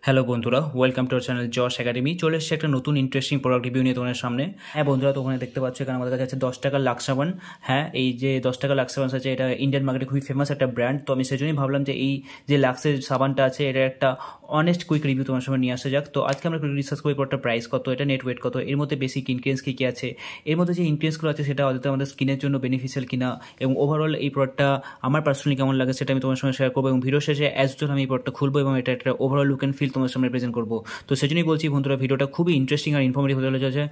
Hello বন্ধুরা, welcome to our channel Josh academy. চলে এসেছে একটা নতুন ইন্টারেস্টিং প্রোডাক্ট রিভিউ নিয়ে তোমাদের সামনে। হ্যাঁ বন্ধুরা, তো ওখানে দেখতে পাচ্ছ এখানে আমাদের কাছে আছে 10 টাকার লাক্স সাবান। হ্যাঁ, এই যে 10 টাকার লাক্স সাবান আছে, এটা ইন্ডিয়ান মার্কেটে খুবই ফেমাস একটা ব্র্যান্ড। তো আমি সেজন্যই ভাবলাম যে এই যে লাক্সের সাবানটা আছে, এটা একটা অনেস্ট কুইক রিভিউ তোমার সামনে নিয়ে আসা যাক। তো আজকে আমরা ডিসকাস করি প্রোডাক্টের প্রাইস কত, এটা নেট ওয়েট কত, এর মধ্যে বেসিক ইনগ্রিডিয়েন্টস কী কী আছে, এর মধ্যে যে ইনগ্রিডিয়েন্টসগুলো আছে সেটা অন্তত আমাদের স্কিনের জন্য বেনিফিশিয়াল কিনা, এবং ওভারঅল এই প্রোডাক্টটা আমার পার্সোনালি কেমন লাগে সেটা আমি তোমার সঙ্গে শেয়ার করবো। এবং ভিডিও শেষে অ্যাজ ইউজুয়াল আমি এই প্রোডাক্টটা খুলবো এবং এটা একটা ওভারঅল লুক অ্যান্ড ফিল তোমার সামনে প্রেজেন্ট করবো। তো সেজন্যই বলছি বন্ধুরা, ভিডিওটা খুবই ইন্টারেস্টিং আর ইনফরমেটিভ হতে চলেছে।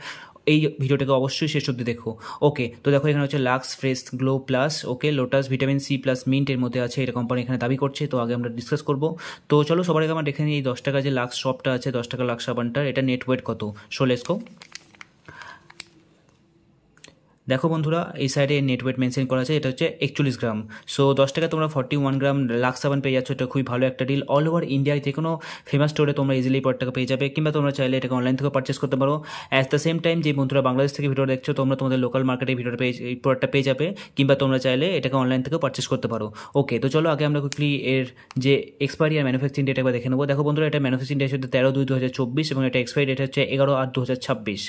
এই ভিডিওটাকে অবশ্যই শেষ অবধি দেখো। ওকে, তো দেখো এখানে হচ্ছে Lux fresh glow plus, okay, Lotus vitamin C plus mint এর মধ্যে আছে, এটা কোম্পানি এখানে দাবি করছে। তো আগে আমরা ডিসকাস করবো। তো চলো সবার আগে আমরা দেখে নিই এই 10 টাকা যে লাক্স শপটা আছে, 10 টাকা লাক্স সাবানটার এটা নেট ওয়েট কত। So let's go. দেখো বন্ধুরা, এই সাইডে নেট ওয়েট মেনশন করা আছে, এটা হচ্ছে 41 গ্রাম। সো 10 টাকা তোমরা 41 গ্রাম লাক্স সাবান পেয়ে যাচ্ছ, এটা খুবই ভালো একটা ডিল। অল ওভার ইন্ডিয়ায় যে কোনো ফেমাস স্টোরে তোমরা ইজিলি প্রোডাক্টটাকে পেয়ে যাবে, কিংবা তোমরা চাইলে এটাকে অনলাইন থেকে পারচেস করতে পারো। অ্যাট দ্য সেম টাইম যে বন্ধুরা বাংলাদেশ থেকে ভিডিও দেখছো, তোমরা তোমাদের লোকাল মার্কেটে ভিডিওটা পেয়ে এই প্রোডাক্টটা পেয়ে যাবে, কিংবা তোমরা চাইলে এটাকে অনলাইন থেকেও পারচেস করতে পারো। ওকে, তো চলো আগে আমরা কুইকলি এর যে এক্সপায়ারি আর ম্যানুফ্যাকচারিং ডেট একবার দেখে নেবো। দেখো বন্ধুরা, এটা ম্যানুফ্যাকচারিং ডেট হচ্ছে 13/2/2024 এবং এটা এক্সপায়ারি ডেট হচ্ছে 11/8/2026।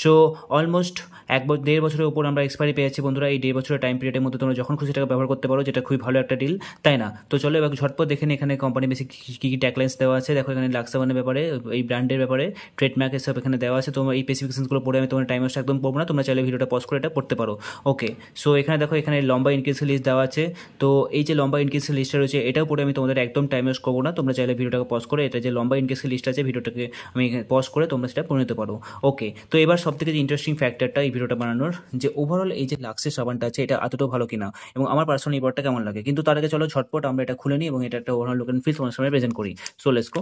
সো অলমোস্ট 1.5 বছরের উপর আমরা এক্সপায়ারি পেয়েছি বন্ধুরা। এই 1.5 বছরের টাইম পিরিয়ডের মধ্যে তোমরা যখন খুশি টাকা ব্যবহার করতে পারো, যেটা খুবই ভালো একটা ডিল, তাই না? তো চলো এবার ঝটপট দেখে নিই এখানে কোম্পানি বেসিক কী কী ট্যাগলাইন্স দেওয়া আছে। দেখো এখানে লাক্স সাবানের ব্যাপারে, এই ব্র্যান্ডের ব্যাপারে ট্রেডমার্ক এসব এখানে দেওয়া আছে। তোমরা এই স্পেসিফিকেশনগুলো পড়ে আমি তোমার টাইম ওয়েস্ট একদম পড়বো না, তোমরা চাইলে ভিডিওটা পজ করে এটা পড়তে পারো। ওকে, সো এখানে দেখো এখানে লম্বা ইনক্রিজের লিস্ট দেওয়া আছে। তো এই যে লম্বা ইনক্রিজের লিস্টটা রয়েছে, এটাও পড়ে আমি তোমাদের একদম টাইম ওয়েস্ট করবো না, তোমরা চাইলে ভিডিওটাকে পজ করে এটা যে লম্বা ইনক্রিজের লিস্ট আছে ভিডিওটাকে আমি পজ করে তোমরা সেটা পড়ে নিতে পারো। ওকে, তো এবার সব থেকে যে ইন্টারেস্টিং ফ্যাক্টরটা এই ভিডিওটা বানানোর, যে ওভারঅল এই যে লাক্সের সাবানটা আছে এটা এতটাও ভালো কিনা এবং আমার পার্সোনালি এই প্রোডাক্টটা কেমন লাগে। কিন্তু তার আগে চলো ঝটপট আমরা এটা খুলে নিই এবং এটা একটা ওভারঅল লুক এন্ড ফিল তোমার সামনে প্রেজেন্ট করি। So let's go.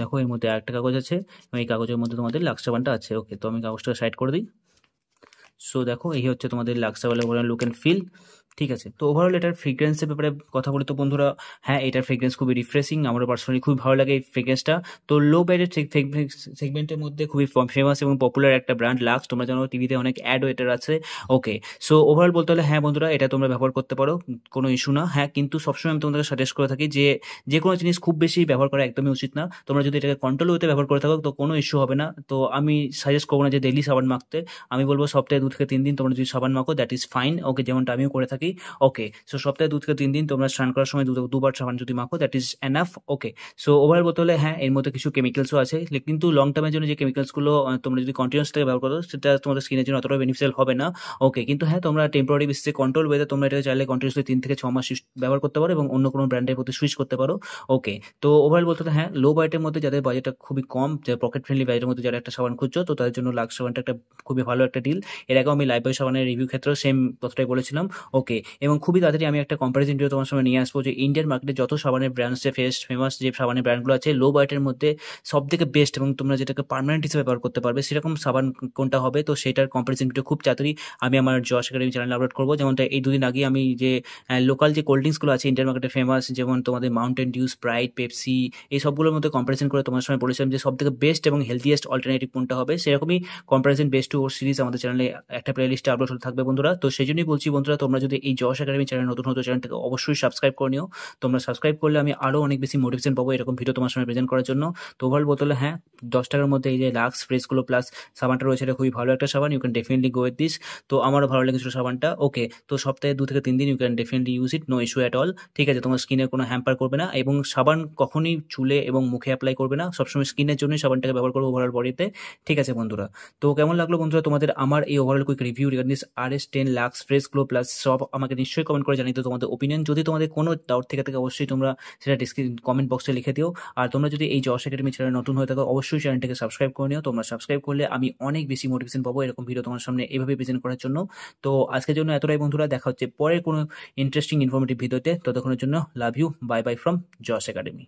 দেখো এর মধ্যে আরেকটা কাগজ আছে এবং এই কাগজের মধ্যে তোমাদের লাক্স সাবানটা আছে। ওকে, তো আমি কাগজটা সাইড করে দিই। সো দেখো এই হচ্ছে তোমাদের লাক্স সাবানের ওভারঅল লুক এন্ড ফিল। ঠিক আছে, তো ওভারঅল এটার ফ্রেগ্রেন্সের ব্যাপারে কথা বলি তো বন্ধুরা, হ্যাঁ এটার ফ্রেগ্রেন্স খুবই রিফ্রেশিং, আমার পার্সোনালি খুবই ভালো লাগে এই ফ্রেগ্রেন্সটা। তো লো বাজেট সেগমেন্টের মধ্যে খুবই ফেমাস এবং পপুলার একটা ব্র্যান্ড লাক্স, তোমরা জানো টিভিতে অনেক অ্যাড এটার আছে। ওকে, সো ওভারঅল বলতে হলে হ্যাঁ বন্ধুরা, এটা তোমরা ব্যবহার করতে পারো, কোনো ইস্যু না। হ্যাঁ, কিন্তু সবসময় আমি তোমাদেরকে সাজেস্ট করে থাকি যে যে কোনো জিনিস খুব বেশি ব্যবহার করা একদমই উচিত না। তোমরা যদি এটাকে কন্ট্রোল ওয়েতে ব্যবহার করে থাকো তো কোনো ইস্যু হবে না। তো আমি সাজেস্ট করবো না যে ডেইলি সাবান মাখতে, আমি বলবো সপ্তাহে 2 থেকে 3 দিন তোমরা যদি সাবান মাখো দ্যাট ইজ ফাইন। ওকে, যেমনটা আমিও করে থাকি। ওকে, সো সপ্তাহে 2 থেকে 3 দিন তোমরা স্নান করার সময় দুবার সাবান যদি মাখো that is enough. Okay, so overall বলতে হলে হ্যাঁ এর মধ্যে কিছু কেমিক্যালসও আছে, কিন্তু লং টার্মের জন্য যে কেমিক্যালসগুলো তোমরা যদি কন্টিনিউস থেকে ব্যবহার করো সেটা তোমাদের স্কিনের জন্য অতটা বেনিফিশিয়াল হবে না। ওকে, কিন্তু হ্যাঁ তোমরা টেম্পোরারি বেসিসে কন্ট্রোল ওয়েতে তোমরা এটা চাইলে কন্টিনিউসলি 3 থেকে 6 মাস ব্যবহার করতে পারো এবং অন্য কোনো ব্র্যান্ডের প্রতি সুইচ করতে পারো। ওকে, তো ওভারঅল বলতে হলে হ্যাঁ লো বাজেটের মধ্যে যাদের বাজেটটা খুবই কম, যে পকেট ফ্রেন্ডলি বাজেটের মধ্যে যারা একটা সাবান খুঁজছো, তো তাদের জন্য লাক্স সাবানটা একটা খুবই ভালো একটা ডিল। এর আগেও আমি লাইফবয় সাবানের রিভিউ ক্ষেত্রেও সেম কথাটাই বলেছিলাম। ওকে, এবং খুবই তাড়াতাড়ি আমি একটা কম্পারিজন ভিডিও তোমার সামনে নিয়ে আসবো যে ইন্ডিয়ান মার্কেটে যত সাবানের ব্র্যান্ডস যে ফেমাস যে সাবানের ব্র্যান্ডগুলো আছে লো বাজেটের মধ্যে সব থেকে বেস্ট এবং তোমরা যেটাকে পার্মানেন্ট হিসেবে ব্যবহার করতে পারবে সেরকম সাবান কোনটা হবে, তো সেটার কম্পারিজন ভিডিও খুব তাড়াতাড়ি আমি আমার জশ একাডেমি চ্যানেলে আপলোড করবো। যেমনটা এই 2 দিন আগে আমি যে লোকাল যে কোল্ড ড্রিঙ্কসগুলো আছে ইন্ডিয়ান মার্কেটে ফেমাস, যেমন তোমাদের মাউন্টেন ডিউ, স্প্রাইট, পেপসি, এই সবগুলোর মধ্যে কম্পারিজন করে তোমার সময় বলেছিলাম যে সব থেকে বেস্ট এবং হেলথিয়েস্ট অল্টারনেটিভ কোনটা হবে, সেরকমই কম্পারিজন বেস্ট টু সিরিজ আমাদের চ্যানেলে একটা প্লে লিস্টে আপলোড হতে থাকবে বন্ধুরা। তো সেই জন্যই বলছি বন্ধুরা, তোমরা যদি এই জশ একাডেমি চ্যানেল নতুন হতো, চ্যানেলটাকে অবশ্যই সাবস্ক্রাইব করে নিও। তোমরা সাবস্ক্রাইব করলে আমি আরও অনেক বেশি মোটিভেশন পাবো এরকম ভিডিও তোমার সামনে প্রেজেন্ট করার জন্য। তো ওভারঅল বলতে হ্যাঁ 10 টাকার মধ্যে এই যে লাক্স ফ্রেশগুলো প্লাস সাবানটা রয়েছে, এটা খুবই ভালো একটা সাবান, you can definitely go with this. তো আমারও ভালো লেগেছিল সাবানটা। ওকে, তো সপ্তাহে 2 থেকে 3 দিন you can definitely use it, no issue at all. ঠিক আছে, তোমার স্কিনে কোনো হ্যাম্পার করবে না এবং সাবান কখনই চুলে এবং মুখে অ্যাপ্লাই করবে না, সবসময় স্কিনের জন্যই সাবানটাকে ব্যবহার করবো ওভারঅল বডিতে। ঠিক আছে বন্ধুরা, তো কেমন লাগলো বন্ধুরা তোমাদের আমার এই overall quick review regarding this RS10 Lux fresh glow plus সব? আমাকে নিশ্চয়ই কমেন্ট করে জানিয়ে দিও তোমাদের ওপিনিয়ন। যদি তোমাদের কোনো ডাউট থেকে থাকে অবশ্যই তোমরা সেটা কমেন্ট বক্সে লিখে দিও। আর তোমরা যদি এই জশ একাডেমি চ্যানেল নতুন হয়ে থাকো অবশ্যই চ্যানেলটাকে সাবস্ক্রাইব করে নিও। তোমরা সাবস্ক্রাইব করলে আমি অনেক বেশি মোটিভেশন পাবো এরকম ভিডিও তোমার সামনে এভাবে প্রেজেন্ট করার জন্য। তো আজকের জন্য এতটাই বন্ধুরা, দেখা হচ্ছে পরের কোনো ইন্টারেস্টিং ইনফরমেটিভ ভিডিওতে। ততক্ষণের জন্য love you, bye bye from Josh academy.